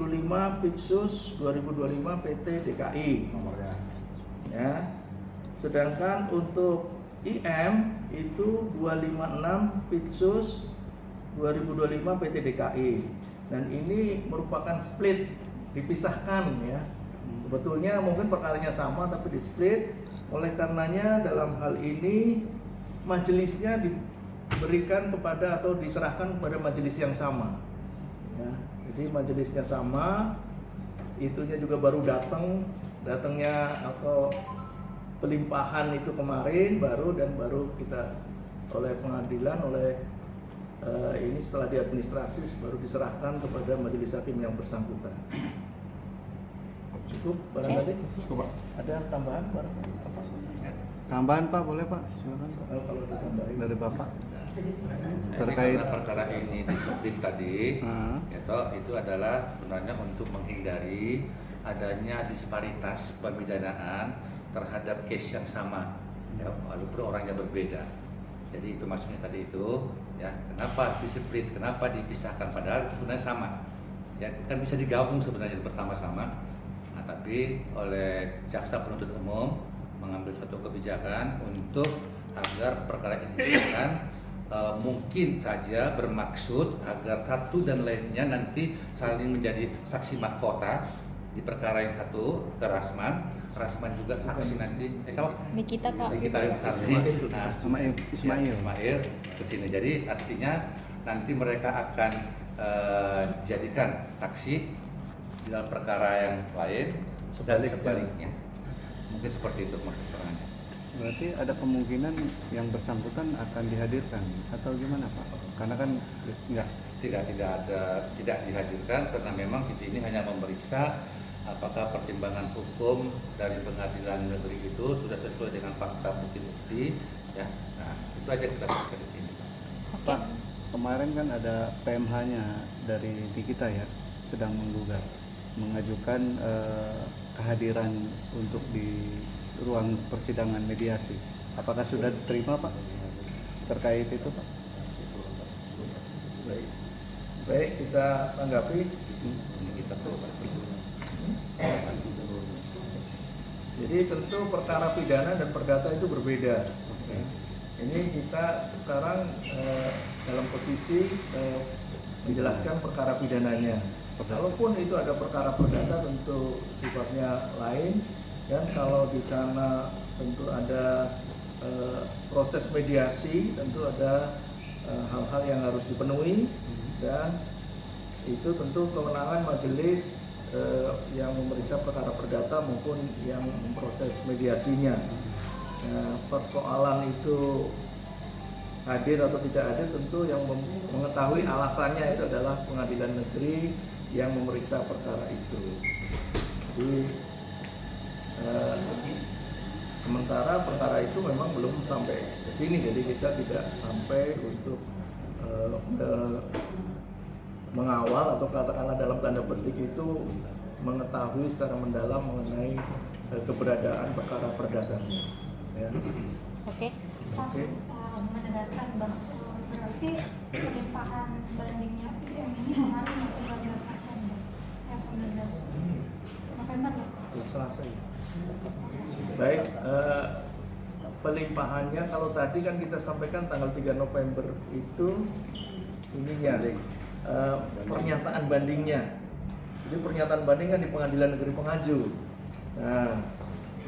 25 Pitsus 2025 PT DKI nomornya. Ya. Sedangkan untuk IM itu 256 Pitsus 2025 PT DKI. Dan ini merupakan split, dipisahkan ya. Sebetulnya mungkin perkaranya sama tapi di split. Oleh karenanya dalam hal ini majelisnya diberikan kepada atau diserahkan kepada majelis yang sama. Ya, jadi majelisnya sama, itunya juga baru datangnya atau pelimpahan itu kemarin baru kita oleh pengadilan ini setelah diadministrasi baru diserahkan kepada majelis hakim yang bersangkutan. Cukup barangkali? Cukup, Pak. Ada tambahan barangkali? Tambahan Pak, boleh Pak? Silakan Pak. Kalau ada tambahan Dari Bapak. Terkait perkara ini disiplin tadi, Uh-huh. itu adalah sebenarnya untuk menghindari adanya disparitas pemidanaan terhadap case yang sama, ya, walaupun orangnya berbeda. Jadi itu maksudnya tadi itu, ya, kenapa disiplin, kenapa dipisahkan padahal itu sebenarnya sama, ya kan bisa digabung sebenarnya bersama-sama. Nah, tapi oleh jaksa penuntut umum mengambil suatu kebijakan untuk agar perkara ini kan mungkin saja bermaksud agar satu dan lainnya nanti saling menjadi saksi mahkota di perkara yang satu ke Rasman juga saksi nanti sama Nikita Pak. Nikita yang saksi. Nah, Ismail ke sini. Jadi artinya nanti mereka akan jadikan saksi di dalam perkara yang lain dan sebaliknya. Mungkin seperti itu maksudnya. Berarti ada kemungkinan yang bersangkutan akan dihadirkan atau gimana Pak? Karena kan enggak. Tidak dihadirkan karena memang di sini hanya memeriksa apakah pertimbangan hukum dari pengadilan negeri itu sudah sesuai dengan fakta bukti-bukti, ya. Nah, itu aja kita periksa di sini. Pak, kemarin kan ada PMH-nya dari Nikita ya, sedang mengajukan kehadiran untuk di ruang persidangan mediasi. Apakah sudah diterima Pak terkait itu Pak? Baik, kita tanggapi. Kita terus. Jadi tentu perkara pidana dan perdata itu berbeda. Ini kita sekarang dalam posisi menjelaskan perkara pidananya. Kalaupun itu ada perkara perdata tentu sifatnya lain, dan kalau di sana tentu ada proses mediasi, tentu ada hal-hal yang harus dipenuhi, dan itu tentu kewenangan majelis yang memeriksa perkara perdata maupun yang memproses mediasinya. Persoalan itu hadir atau tidak hadir tentu yang mengetahui alasannya itu adalah pengadilan negeri yang memeriksa perkara itu. Jadi sementara perkara itu memang belum sampai ke sini, jadi kita tidak sampai untuk mengawal atau katakanlah dalam tanda petik itu mengetahui secara mendalam mengenai keberadaan perkara perdatanya. Ya. Oke. Oke. Menegaskan bahwa berarti pelimpahan bandingnya yang ini kemarin yang 19 November, yang 19 November ya? Selasa ya. Baik, pelimpahannya kalau tadi kan kita sampaikan tanggal 3 November itu ininya pernyataan bandingnya. Jadi pernyataan banding kan di Pengadilan Negeri Pengaju. Nah,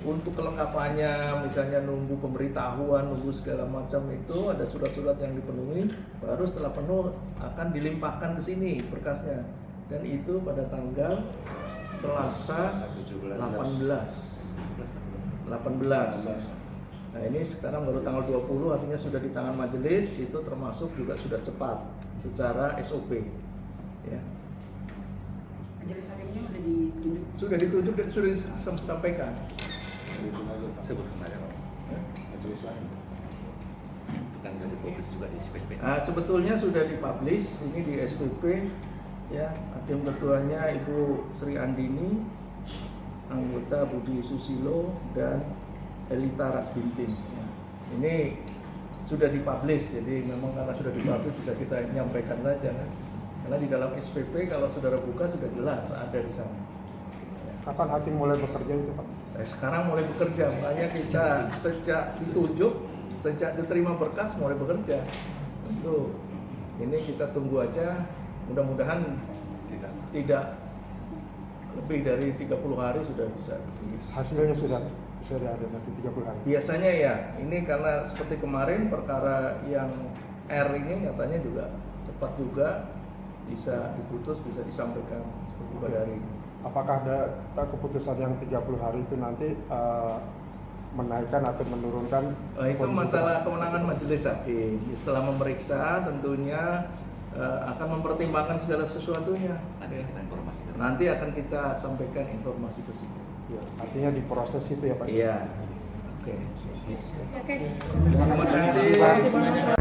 untuk kelengkapannya misalnya nunggu pemberitahuan, nunggu segala macam itu ada surat-surat yang dipenuhi, baru setelah penuh akan dilimpahkan ke sini berkasnya. Dan itu pada tanggal Selasa 18. Nah, ini sekarang baru tanggal 20, artinya sudah di tangan majelis, itu termasuk juga sudah cepat secara SOP. Ya. Majelis hakimnya sudah ditunjuk? Sudah ditunjuk dan sudah disampaikan. Sebut kemarin. Majelis lain. Bukan dari dipublish juga di SPP. Nah, sebetulnya sudah dipublish ini di SPP, ya. Hakim ketuanya Ibu Sri Andini, anggota Budi Susilo dan Elita Rasbintin. Ya. Ini sudah dipublish, jadi memang karena sudah dipublish bisa kita nyampaikan saja kan. Karena di dalam SPP kalau saudara buka sudah jelas ada di sana. Kapan hakim mulai bekerja itu Pak? Sekarang mulai bekerja, makanya kita sejak ditunjuk, sejak diterima berkas mulai bekerja. Tentu ini kita tunggu aja, mudah-mudahan tidak lebih dari 30 hari sudah bisa. Hasilnya sudah ada nanti 30 hari. Biasanya ya, ini karena seperti kemarin perkara yang R ini nyatanya juga cepat juga bisa diputus, bisa disampaikan pada hari ini. Apakah ada keputusan yang 30 hari itu nanti menaikkan atau menurunkan? Itu masalah kewenangan majelis hakim. Setelah memeriksa tentunya akan mempertimbangkan segala sesuatunya. Ada informasi. Nanti akan kita sampaikan informasi tersebut. Ya, artinya diproses itu ya Pak? Iya. Oke. Oke. Terima kasih.